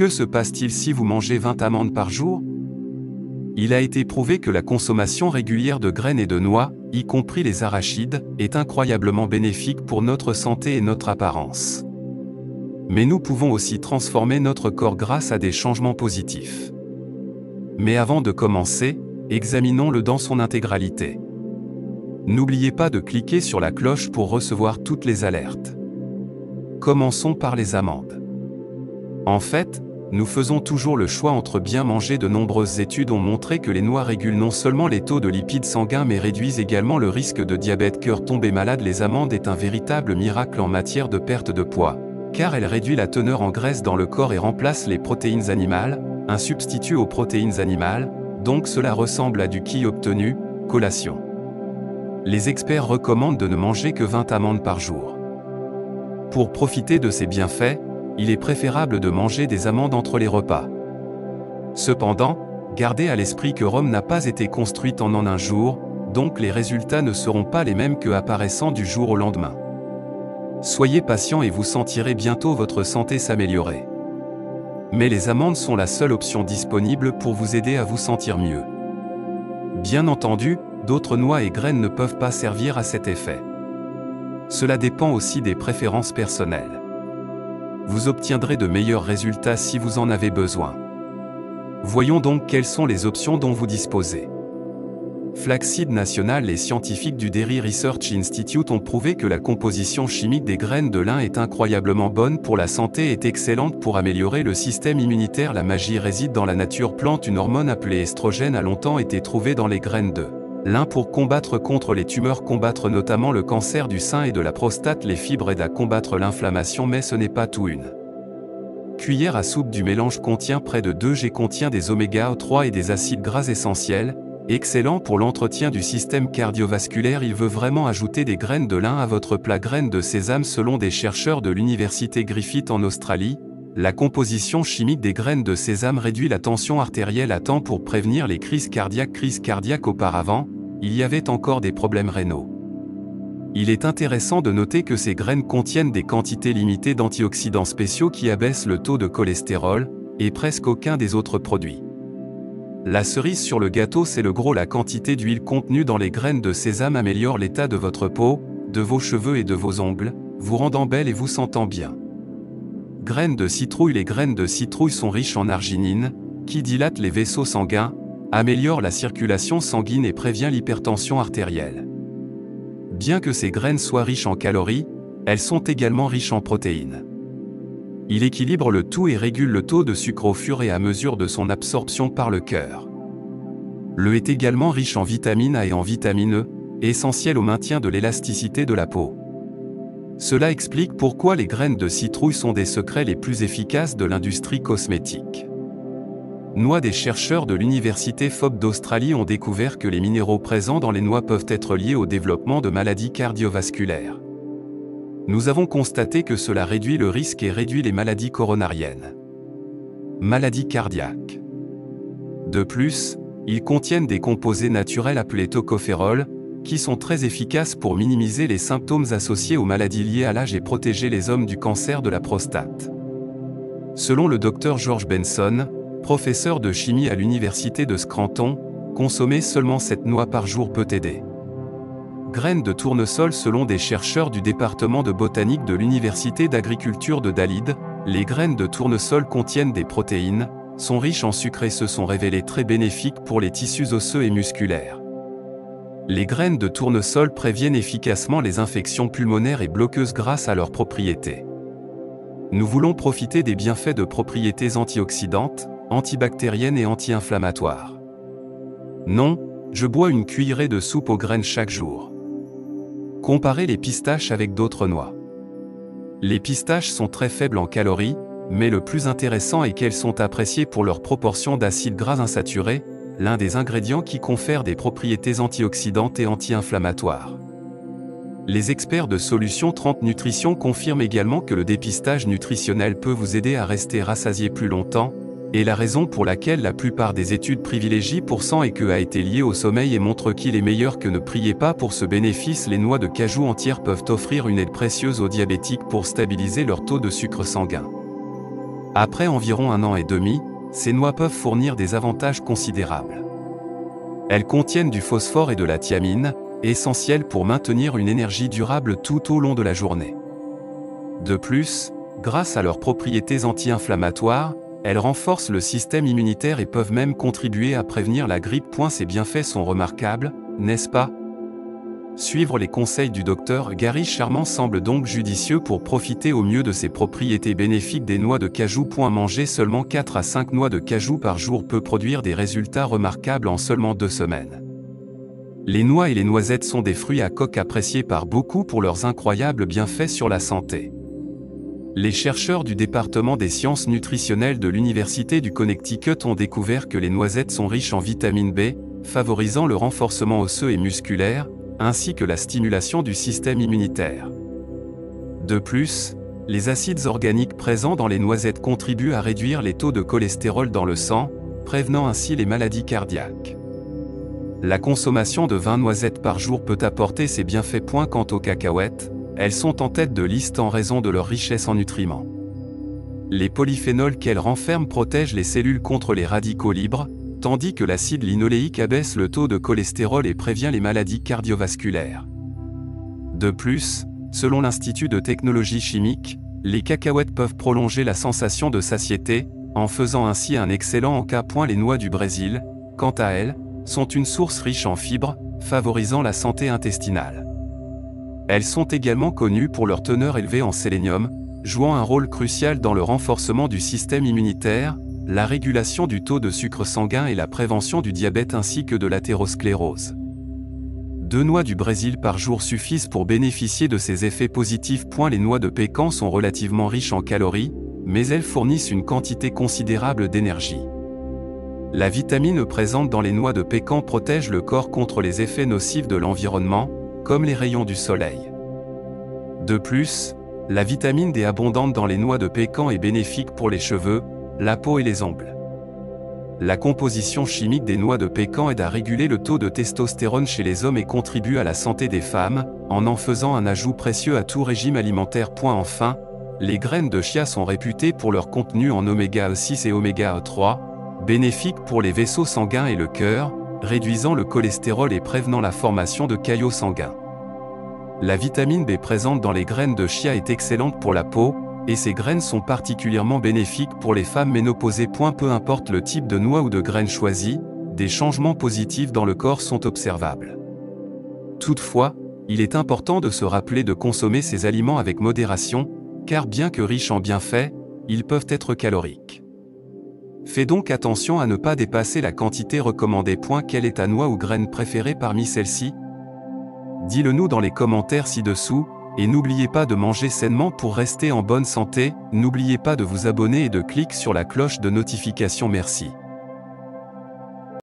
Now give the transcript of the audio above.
Que se passe-t-il si vous mangez 20 amandes par jour? Il a été prouvé que la consommation régulière de graines et de noix, y compris les arachides, est incroyablement bénéfique pour notre santé et notre apparence. Mais nous pouvons aussi transformer notre corps grâce à des changements positifs. Mais avant de commencer, examinons-le dans son intégralité. N'oubliez pas de cliquer sur la cloche pour recevoir toutes les alertes. Commençons par les amandes. En fait, nous faisons toujours le choix entre bien manger. De nombreuses études ont montré que les noix régulent non seulement les taux de lipides sanguins mais réduisent également le risque de diabète. Cœur tombé malade. Les amandes est un véritable miracle en matière de perte de poids, car elle réduit la teneur en graisse dans le corps et remplace les protéines animales, un substitut aux protéines animales, donc cela ressemble à du qui obtenu, collation. Les experts recommandent de ne manger que 20 amandes par jour. Pour profiter de ces bienfaits, il est préférable de manger des amandes entre les repas. Cependant, gardez à l'esprit que Rome n'a pas été construite en un jour, donc les résultats ne seront pas les mêmes que apparaissant du jour au lendemain. Soyez patient et vous sentirez bientôt votre santé s'améliorer. Mais les amandes sont la seule option disponible pour vous aider à vous sentir mieux. Bien entendu, d'autres noix et graines ne peuvent pas servir à cet effet. Cela dépend aussi des préférences personnelles. Vous obtiendrez de meilleurs résultats si vous en avez besoin. Voyons donc quelles sont les options dont vous disposez. Flaxseed National. Les scientifiques du Dairy Research Institute ont prouvé que la composition chimique des graines de lin est incroyablement bonne pour la santé et est excellente pour améliorer le système immunitaire. La magie réside dans la nature. Plante. Une hormone appelée estrogène a longtemps été trouvée dans les graines de lin pour combattre contre les tumeurs, combattre notamment le cancer du sein et de la prostate. Les fibres aident à combattre l'inflammation, mais ce n'est pas tout. Une cuillère à soupe du mélange contient près de 2 g, contient des oméga 3 et des acides gras essentiels, excellent pour l'entretien du système cardiovasculaire. Il veut vraiment ajouter des graines de lin à votre plat. Graines de sésame. Selon des chercheurs de l'université Griffith en Australie, la composition chimique des graines de sésame réduit la tension artérielle à temps pour prévenir les crises cardiaques. Auparavant, il y avait encore des problèmes rénaux. Il est intéressant de noter que ces graines contiennent des quantités limitées d'antioxydants spéciaux qui abaissent le taux de cholestérol, et presque aucun des autres produits. La cerise sur le gâteau, c'est le gros. La quantité d'huile contenue dans les graines de sésame améliore l'état de votre peau, de vos cheveux et de vos ongles, vous rendant belle et vous sentant bien. Graines de citrouille. Les graines de citrouille sont riches en arginine, qui dilate les vaisseaux sanguins, améliore la circulation sanguine et prévient l'hypertension artérielle. Bien que ces graines soient riches en calories, elles sont également riches en protéines. Il équilibre le tout et régule le taux de sucre au fur et à mesure de son absorption par le cœur. Le est également riche en vitamine A et en vitamine E, essentielle au maintien de l'élasticité de la peau. Cela explique pourquoi les graines de citrouille sont des secrets les plus efficaces de l'industrie cosmétique. Noix. Des chercheurs de l'université FOB d'Australie ont découvert que les minéraux présents dans les noix peuvent être liés au développement de maladies cardiovasculaires. Nous avons constaté que cela réduit le risque et réduit les maladies coronariennes. Maladies cardiaques. De plus, ils contiennent des composés naturels appelés tocophérols, qui sont très efficaces pour minimiser les symptômes associés aux maladies liées à l'âge et protéger les hommes du cancer de la prostate. Selon le Dr George Benson, professeur de chimie à l'université de Scranton, consommer seulement 7 noix par jour peut aider. Graines de tournesol. Selon des chercheurs du département de botanique de l'université d'agriculture de Dalide, les graines de tournesol contiennent des protéines, sont riches en sucre et se sont révélées très bénéfiques pour les tissus osseux et musculaires. Les graines de tournesol préviennent efficacement les infections pulmonaires et bloqueuses grâce à leurs propriétés. Nous voulons profiter des bienfaits de propriétés antioxydantes, antibactériennes et anti-inflammatoires. Non, je bois une cuillerée de soupe aux graines chaque jour. Comparez les pistaches avec d'autres noix. Les pistaches sont très faibles en calories, mais le plus intéressant est qu'elles sont appréciées pour leur proportion d'acides gras insaturés, l'un des ingrédients qui confère des propriétés antioxydantes et anti-inflammatoires. Les experts de Solutions 30 Nutrition confirment également que le dépistage nutritionnel peut vous aider à rester rassasié plus longtemps, et la raison pour laquelle la plupart des études privilégient % et que a été lié au sommeil et montrent qu'il est meilleur que ne priez pas pour ce bénéfice. Les noix de cajou entières peuvent offrir une aide précieuse aux diabétiques pour stabiliser leur taux de sucre sanguin. Après environ 1 an et demi, ces noix peuvent fournir des avantages considérables. Elles contiennent du phosphore et de la thiamine, essentiels pour maintenir une énergie durable tout au long de la journée. De plus, grâce à leurs propriétés anti-inflammatoires, elles renforcent le système immunitaire et peuvent même contribuer à prévenir la grippe. Ces bienfaits sont remarquables, n'est-ce pas? Suivre les conseils du docteur Gary Charman semble donc judicieux pour profiter au mieux de ces propriétés bénéfiques des noix de cajou. Manger seulement 4 à 5 noix de cajou par jour peut produire des résultats remarquables en seulement 2 semaines. Les noix et les noisettes sont des fruits à coque appréciés par beaucoup pour leurs incroyables bienfaits sur la santé. Les chercheurs du département des sciences nutritionnelles de l'Université du Connecticut ont découvert que les noisettes sont riches en vitamine B, favorisant le renforcement osseux et musculaire, ainsi que la stimulation du système immunitaire. De plus, les acides organiques présents dans les noisettes contribuent à réduire les taux de cholestérol dans le sang, prévenant ainsi les maladies cardiaques. La consommation de 20 noisettes par jour peut apporter ses bienfaits. Quant aux cacahuètes, elles sont en tête de liste en raison de leur richesse en nutriments. Les polyphénols qu'elles renferment protègent les cellules contre les radicaux libres, tandis que l'acide linoléique abaisse le taux de cholestérol et prévient les maladies cardiovasculaires. De plus, selon l'Institut de technologie chimique, les cacahuètes peuvent prolonger la sensation de satiété, en faisant ainsi un excellent encas. Les noix du Brésil, quant à elles, sont une source riche en fibres, favorisant la santé intestinale. Elles sont également connues pour leur teneur élevée en sélénium, jouant un rôle crucial dans le renforcement du système immunitaire, la régulation du taux de sucre sanguin et la prévention du diabète ainsi que de l'athérosclérose. 2 noix du Brésil par jour suffisent pour bénéficier de ces effets positifs. Les noix de pécan sont relativement riches en calories, mais elles fournissent une quantité considérable d'énergie. La vitamine présente dans les noix de pécan protège le corps contre les effets nocifs de l'environnement, comme les rayons du soleil. De plus, la vitamine D abondante dans les noix de pécan est bénéfique pour les cheveux, la peau et les ongles. La composition chimique des noix de pécan aide à réguler le taux de testostérone chez les hommes et contribue à la santé des femmes, en faisant un ajout précieux à tout régime alimentaire. Enfin, les graines de chia sont réputées pour leur contenu en oméga 6 et oméga 3, bénéfiques pour les vaisseaux sanguins et le cœur, réduisant le cholestérol et prévenant la formation de caillots sanguins. La vitamine B présente dans les graines de chia est excellente pour la peau, et ces graines sont particulièrement bénéfiques pour les femmes ménopausées. Peu importe le type de noix ou de graines choisies, des changements positifs dans le corps sont observables. Toutefois, il est important de se rappeler de consommer ces aliments avec modération, car bien que riches en bienfaits, ils peuvent être caloriques. Fais donc attention à ne pas dépasser la quantité recommandée. Quelle est ta noix ou graine préférée parmi celles-ci? Dis-le nous dans les commentaires ci-dessous, et n'oubliez pas de manger sainement pour rester en bonne santé. N'oubliez pas de vous abonner et de cliquer sur la cloche de notification. Merci.